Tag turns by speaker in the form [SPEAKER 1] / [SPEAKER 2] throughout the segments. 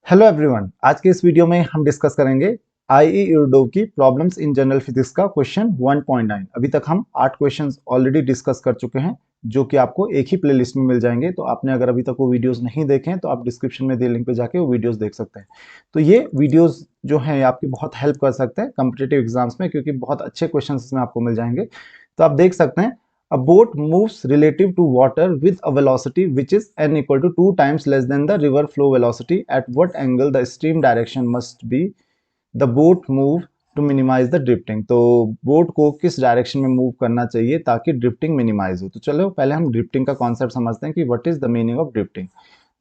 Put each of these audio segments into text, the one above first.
[SPEAKER 1] Hello everyone, आज के इस वीडियो में हम डिस्कस करेंगे आईई यूडो की प्रॉब्लम्स इन जनरल फिजिक्स का क्वेश्चन 1.9। अभी तक हम 8 क्वेश्चंस ऑलरेडी डिस्कस कर चुके हैं जो कि आपको एक ही प्लेलिस्ट में मिल जाएंगे। तो आपने अगर अभी तक वो वीडियोस नहीं देखे हैं तो आप डिस्क्रिप्शन में दिए लिंक पे जाके वो वीडियोस देख सकते हैं। तो ये वीडियोस जो हैं आपकी बहुत हेल्प कर सकते हैं कॉम्पिटिटिव एग्जाम्स में, क्योंकि बहुत अच्छे क्वेश्चन इसमें आपको मिल जाएंगे। तो आप देख सकते हैं, a boat moves relative to water with a velocity which is n equal to 2 times less than the river flow velocity. At what angle the stream direction must be the boat move to minimize the drifting? तो boat को किस direction में move करना चाहिए ताकि drifting minimise हो। तो चलो पहले हम ड्रिफ्टिंग का कॉन्सेप्ट समझते हैं कि what is the meaning of drifting.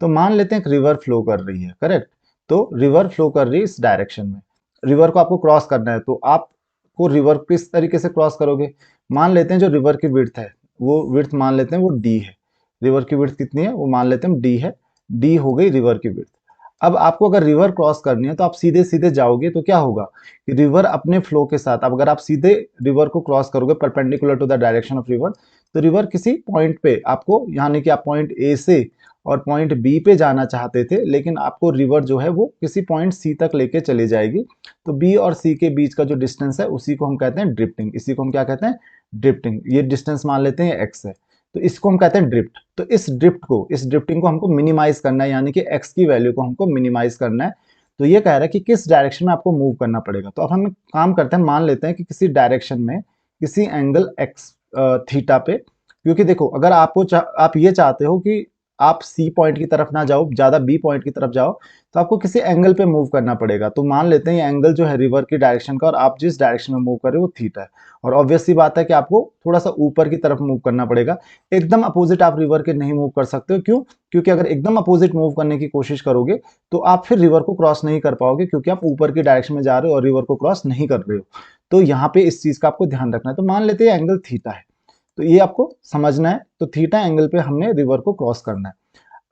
[SPEAKER 1] तो मान लेते हैं एक रिवर फ्लो कर रही है, करेक्ट। तो रिवर फ्लो कर रही है इस डायरेक्शन में, रिवर को आपको क्रॉस करना है। तो आपको रिवर किस तरीके से क्रॉस करोगे। मान लेते हैं जो रिवर की विड्थ है वो विड्थ मान लेते हैं वो डी है। रिवर की विड्थ कितनी है वो मान लेते हैं डी है। डी हो गई रिवर की विड्थ। अब आपको अगर रिवर क्रॉस करनी है तो आप सीधे सीधे जाओगे तो क्या होगा कि रिवर अपने फ्लो के साथ, अब अगर आप सीधे रिवर को क्रॉस करोगे perpendicular to the direction of river, तो रिवर किसी पॉइंट पे आपको, यानी कि आप पॉइंट ए से और पॉइंट बी पे जाना चाहते थे, लेकिन आपको रिवर जो है वो किसी पॉइंट सी तक लेके चली जाएगी। तो बी और सी के बीच का जो डिस्टेंस है उसी को हम कहते हैं ड्रिफ्टिंग। इसी को हम क्या कहते हैं, ड्रिफ्टिंग। ये डिस्टेंस मान लेते हैं एक्स है, तो इसको हम कहते हैं ड्रिफ्ट। तो इस ड्रिफ्टिंग को हमको मिनिमाइज करना है, यानी कि एक्स की वैल्यू को हमको मिनिमाइज करना है। तो ये कह रहा है कि किस डायरेक्शन में आपको मूव करना पड़ेगा। तो अब हम काम करते हैं, मान लेते हैं कि किसी डायरेक्शन में किसी एंगल एक्स थीटा पे, क्योंकि देखो अगर आप ये चाहते हो कि आप सी पॉइंट की तरफ ना जाओ, ज्यादा बी पॉइंट की तरफ जाओ, तो आपको किसी एंगल पे मूव करना पड़ेगा। तो मान लेते हैं ये एंगल जो है रिवर की डायरेक्शन का, और आप जिस डायरेक्शन में मूव कर रहे हो वो थीटा है। और ऑब्वियस सी बात है कि आपको थोड़ा सा ऊपर की तरफ मूव करना पड़ेगा। एकदम अपोजिट आप रिवर के नहीं मूव कर सकते हो। क्यों? क्योंकि अगर एकदम अपोजिट मूव करने की कोशिश करोगे तो आप फिर रिवर को क्रॉस नहीं कर पाओगे, क्योंकि आप ऊपर की डायरेक्शन में जा रहे हो और रिवर को क्रॉस नहीं कर रहे हो। तो यहाँ पे इस चीज का आपको ध्यान रखना है। तो मान लेते हैं एंगल थीटा है, तो ये आपको समझना है। तो थीटा एंगल पे हमने रिवर को क्रॉस करना है।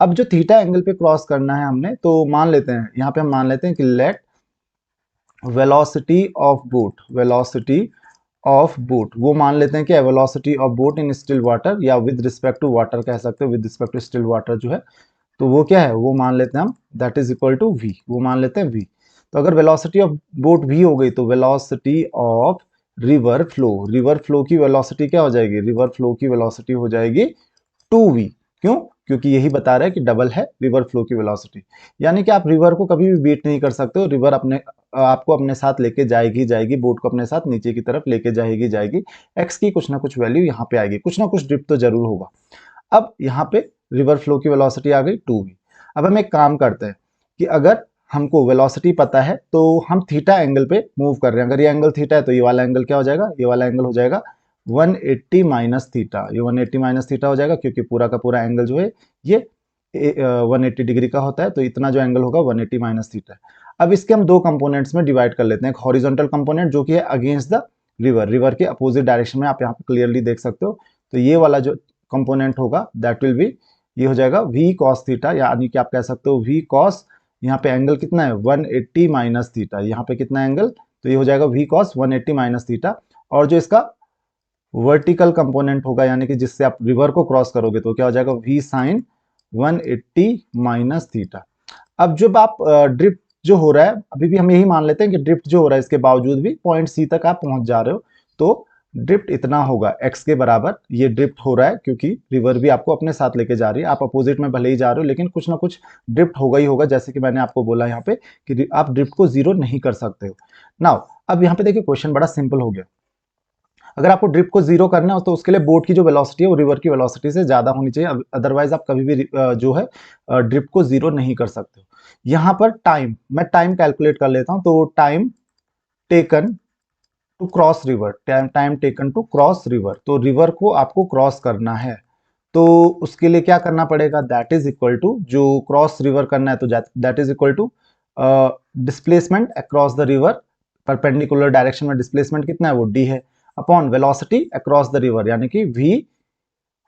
[SPEAKER 1] अब जो थीटा एंगल पे क्रॉस करना है हमने, तो मान लेते हैं यहाँ पे हम मान लेते हैं कि लेट वेलोसिटी ऑफ बोट, वो मान लेते हैं कि velocity of boat in still water, या विद रिस्पेक्ट टू वाटर कह सकते हो, with respect to still water जो है, तो वो क्या है वो मान लेते हैं हम that is equal to v, वो मान लेते हैं वी। तो अगर वेलोसिटी ऑफ बोट वी हो गई तो वेलोसिटी ऑफ रिवर फ्लो की वेलोसिटी क्या हो जाएगी, रिवर फ्लो की वेलोसिटी हो जाएगी 2v। क्यों? क्योंकि यही बता रहा है कि डबल है रिवर फ्लो की वेलोसिटी। यानी कि आप रिवर को कभी भी बीट नहीं कर सकते हो। रिवर आपको अपने साथ लेके जाएगी, बोट को अपने साथ नीचे की तरफ लेके जाएगी। एक्स की कुछ ना कुछ वैल्यू यहाँ पे आएगी, कुछ ना कुछ ड्रिफ्ट तो जरूर होगा। अब यहाँ पे रिवर फ्लो की वेलोसिटी आ गई 2v। अब हम एक काम करते हैं कि अगर हमको वेलोसिटी पता है तो हम थीटा एंगल पे मूव कर रहे हैं। अगर ये एंगल थीटा है तो ये वाला एंगल क्या हो जाएगा, ये वाला एंगल हो जाएगा 180 माइनस थीटा। ये 180 माइनस थीटा हो जाएगा, क्योंकि पूरा का पूरा एंगल जो है ये 180 डिग्री का होता है। तो इतना जो एंगल होगा 180 माइनस थीटा है। अब इसके हम दो कंपोनेंट्स में डिवाइड कर लेते हैं। एक हॉरिजॉन्टल कंपोनेंट जो कि है अगेंस्ट द रिवर के अपोजिट डायरेक्शन में, आप यहाँ पे क्लियरली देख सकते हो। तो ये वाला जो कंपोनेंट होगा दैट विल बी, ये हो जाएगा वी कॉस थीटा, यानी कि आप कह सकते हो वी कॉस, यहाँ पे एंगल कितना है 180 माइनस थीटा। यहाँ पे कितना एंगल, तो ये हो जाएगा वी कॉस 180 माइनस थीटा। और जो इसका वर्टिकल कंपोनेंट होगा, यानी कि जिससे आप रिवर को क्रॉस करोगे, तो क्या हो जाएगा वी साइन 180 माइनस थीटा। अब जब आप ड्रिफ्ट जो हो रहा है, अभी भी हम यही मान लेते हैं कि ड्रिफ्ट जो हो रहा है इसके बावजूद भी पॉइंट सी तक आप पहुंच जा रहे हो, तो ड्रिफ्ट इतना होगा एक्स के बराबर। ये ड्रिफ्ट हो रहा है क्योंकि रिवर भी आपको अपने साथ लेके जा रही है। आप अपोजिट में भले ही जा रहे हो, लेकिन कुछ ना कुछ ड्रिफ्ट होगा ही होगा, जैसे कि मैंने आपको बोला यहाँ पे कि आप ड्रिफ्ट को जीरो नहीं कर सकते हो। नाउ अब यहाँ पे देखिए क्वेश्चन बड़ा सिंपल हो गया। अगर आपको ड्रिफ्ट को जीरो करना है तो उसके लिए बोट की जो वेलोसिटी है वो रिवर की वेलोसिटी से ज्यादा होनी चाहिए, अदरवाइज आप कभी भी जो है ड्रिफ्ट को जीरो नहीं कर सकते हो। यहाँ पर मैं टाइम कैलकुलेट कर लेता हूं। तो time taken to cross river, time taken to cross river, तो रिवर को आपको क्रॉस करना है। तो उसके लिए क्या करना पड़ेगा, दैट इज इक्वल टू, जो क्रॉस रिवर करना है तो that is equal to displacement across the river. Perpendicular direction में डिस्प्लेसमेंट कितना है वो डी है, upon velocity across the river, यानी कि v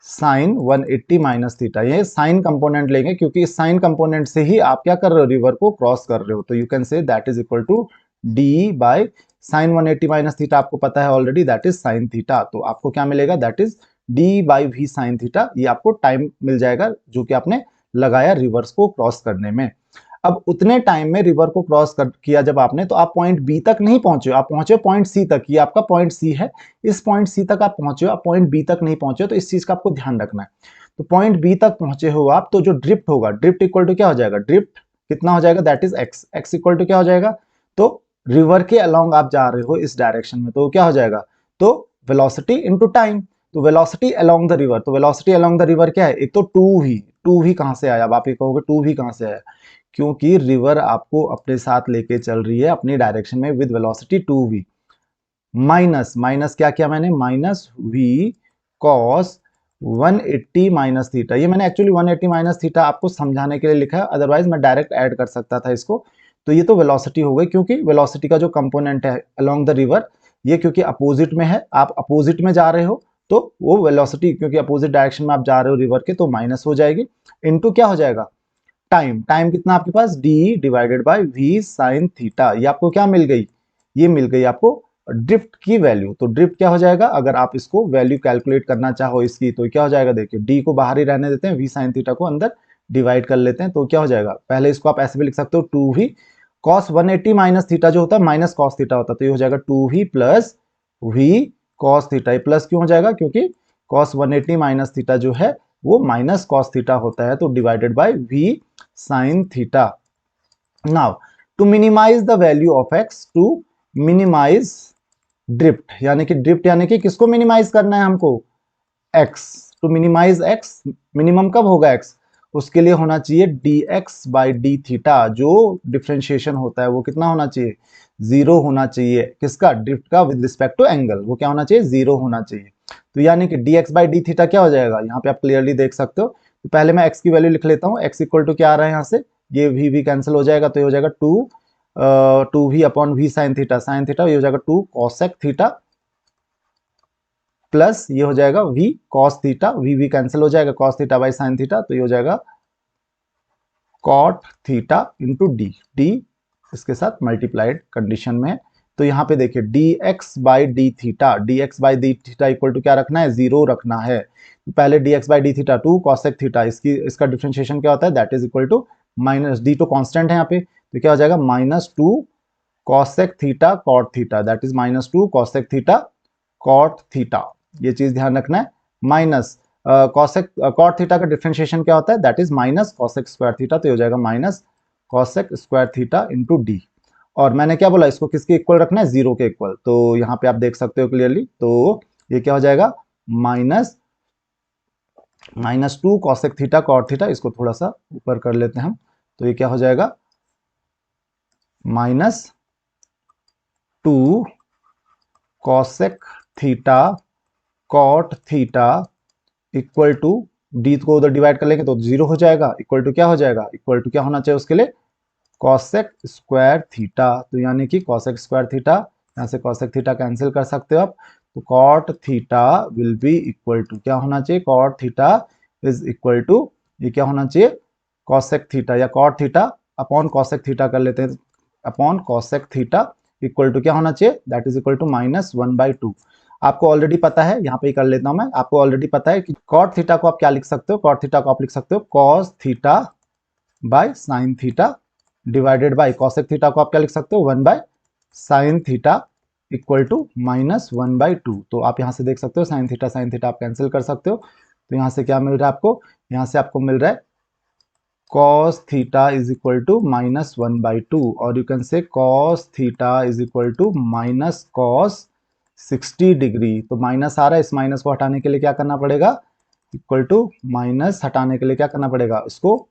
[SPEAKER 1] साइन 180 माइनस थीटा। ये साइन कंपोनेंट लेंगे क्योंकि इस साइन कंपोनेंट से ही आप क्या कर रहे हो, रिवर को क्रॉस कर रहे हो। तो you can say that is equal to d by sine 180 minus theta, आपको पता है already that is sine theta. तो आपको क्या मिलेगा, that is d by v sine theta. ये आपको टाइम मिल जाएगा जो कि आपने लगाया रिवर्स को क्रॉस करने में। अब उतने टाइम में रिवर को क्रॉस किया जब आपने, तो आप पॉइंट बी तक नहीं पहुंचे, आप पहुंचे पॉइंट सी तक। ये आपका पॉइंट सी है, इस पॉइंट सी तक आप पहुंचे हो, आप पॉइंट बी तक नहीं पहुंचे हो, तो इस चीज का आपको ध्यान रखना है। तो पॉइंट बी तक पहुंचे हो आप, तो जो ड्रिफ्ट होगा, ड्रिफ्ट इक्वल टू क्या हो जाएगा, ड्रिफ्ट कितना हो जाएगा, that is x. X equal to क्या हो जाएगा, तो रिवर के अलोंग आप जा रहे हो इस डायरेक्शन में, तो क्या हो जाएगा, तो वेलोसिटी इनटू टाइम। तो वेलोसिटी अलोंग द रिवर, तो वेलोसिटी अलोंग द रिवर क्या है, एक तो 2v कहां से आया, अब आप ये कहोगे 2v कहां से आया, क्योंकि रिवर आपको अपने साथ लेके चल रही है अपनी डायरेक्शन में with velocity 2v। Minus minus क्या किया मैंने, minus v cos 180 minus theta. ये मैंने एक्चुअली 180 माइनस थीटा आपको समझाने के लिए लिखा है, अदरवाइज मैं डायरेक्ट ऐड कर सकता था इसको। तो ये तो वेलोसिटी हो गई, क्योंकि वेलोसिटी का जो कंपोनेंट है अलोंग द रिवर, ये क्योंकि अपोजिट में है, आप अपोजिट में जा रहे हो, तो वो वेलोसिटी क्योंकि अपोजिट डायरेक्शन में आप जा रहे हो रिवर के, तो माइनस हो जाएगी, इनटू क्या हो जाएगा, टाइम। टाइम कितना आपके पास, D divided by V sine theta. ये आपको क्या मिल गई, ये मिल गई आपको ड्रिफ्ट की वैल्यू। तो ड्रिफ्ट क्या हो जाएगा, अगर आप इसको वैल्यू कैलकुलेट करना चाहो इसकी, तो क्या हो जाएगा, देखिए डी को बाहर ही रहने देते हैं, वी साइन थीटा को अंदर डिवाइड कर लेते हैं, तो क्या हो जाएगा, पहले इसको आप ऐसे भी लिख सकते हो 2v कॉस 180 माइनस थीटा जो होता है माइनस कॉस थीटा होता है, तो ये हो जाएगा 2v plus v cos theta. ये प्लस क्यों हो जाएगा, क्योंकि कॉस 180 माइनस थीटा जो है वो माइनस कॉस थीटा होता है, तो divided by v sine theta. Now to minimise the value of x, to minimise drift, यानी कि ड्रिफ्ट यानी कि किसको मिनिमाइज करना है हमको, x। To minimise x, minimum कब होगा x, उसके लिए होना चाहिए dx बाई डी थीटा। जो डिफ्रेंशिएशन होता है वो कितना होना चाहिए, जीरो होना चाहिए, किसका, ड्रिफ्ट का विद रिस्पेक्ट टू एंगल, वो क्या होना चाहिए, जीरो होना चाहिए। तो यानी कि dx बाई डी थीटा क्या हो जाएगा, यहाँ पे आप क्लियरली देख सकते हो। तो पहले मैं x की वैल्यू लिख लेता हूँ, x इक्वल टू क्या आ रहा है यहाँ से, ये v कैंसिल हो जाएगा, तो ये हो जाएगा 2v upon v sine theta, sign theta ये हो जाएगा 2 कॉसेक थीटा, प्लस ये हो जाएगा v cos theta, v cancel हो जाएगा, cos theta by sine theta, तो ये हो जाएगा cot theta into d, d इसके साथ मल्टीप्लाइड कंडीशन में। तो यहाँ पे देखिए dx by d theta, dx by d theta equal to क्या रखना है, जीरो रखना है। पहले dx by d theta 2 cosec theta, इसका डिफरेंशिएशन क्या होता है, that is equal to minus, d तो कांस्टेंट है यहाँ पे, तो क्या हो जाएगा minus 2 cosec theta cot theta, that is minus 2 cosec theta cot theta. ये चीज ध्यान रखना है, माइनस कॉसेक कॉट थीटा का डिफरेंशिएशन क्या होता है, that is minus cosec square theta, तो ये हो जाएगा minus cosec square theta into D. और मैंने क्या बोला, इसको किसके इक्वल रखना है, जीरो के इक्वल, तो यहाँ पे आप देख सकते हो क्लियरली, तो ये क्या हो जाएगा minus 2 cosec theta cot theta, इसको थोड़ा सा ऊपर कर लेते हैं हम, तो ये क्या हो जाएगा minus 2 cosec theta cot theta equal to, d को उधर डिवाइड कर लेंगे तो जीरो हो जाएगा, इक्वल टू क्या हो जाएगा, इक्वल टू क्या होना चाहिए उसके लिए, कॉसेक स्क्वायर थीटा। तो यानी कि कॉसेक स्क्वायर थीटा, यहाँ से कॉसेक थीटा कैंसिल कर सकते हो आप, तो cot theta will be equal to क्या होना चाहिए, cot theta is equal to, ये क्या होना चाहिए, कॉसेक थीटा या cot theta upon cosec theta कर लेते हैं, upon cosec theta equal to क्या होना चाहिए, that is equal to minus 1/2। आपको ऑलरेडी पता है, यहाँ पे ही कर लेता हूं मैं, आपको ऑलरेडी पता है कि कॉट थीटा को आप क्या लिख सकते हो, कॉट थीटा को आप लिख सकते हो cos theta by sine theta divided by cosec theta को आप क्या लिख सकते हो, 1 by sine theta equal to minus 1/2। तो आप यहाँ से देख सकते हो साइन थीटा आप कैंसिल कर सकते हो, तो यहाँ से क्या मिल रहा है आपको, यहाँ से आपको मिल रहा है cos theta is equal to minus 1/2, और यू कैन से cos theta is equal to minus cos 60 degree. तो माइनस आ रहा है, इस माइनस को हटाने के लिए क्या करना पड़ेगा, इक्वल टू माइनस हटाने के लिए क्या करना पड़ेगा, इसको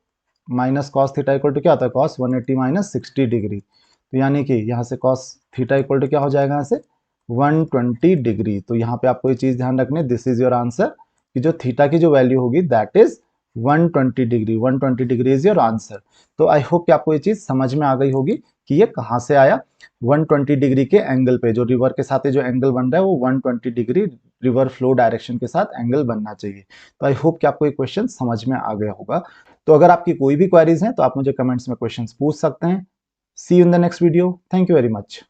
[SPEAKER 1] minus cos theta equal to क्या होता है, कॉस 180 माइनस 60 डिग्री। तो यानी कि यहाँ से कॉस थीटा इक्वल टू क्या हो जाएगा, यहाँ से 120 डिग्री। तो यहाँ पे आपको ये चीज ध्यान रखनी है, दिस इज योर आंसर, कि जो थीटा की जो वैल्यू होगी that is 120 degree, 120 degree is your answer. तो आई होप कि आपको ये चीज समझ में आ गई होगी कि ये कहाँ से आया। 120 डिग्री के एंगल पे जो रिवर के साथ जो एंगल बन रहा है वो 120 डिग्री रिवर फ्लो डायरेक्शन के साथ एंगल बनना चाहिए। तो आई होप कि आपको ये क्वेश्चन समझ में आ गया होगा। तो अगर आपकी कोई भी क्वेरीज हैं तो आप मुझे कमेंट्स में क्वेश्चंस पूछ सकते हैं। See you in the next video, thank you very much.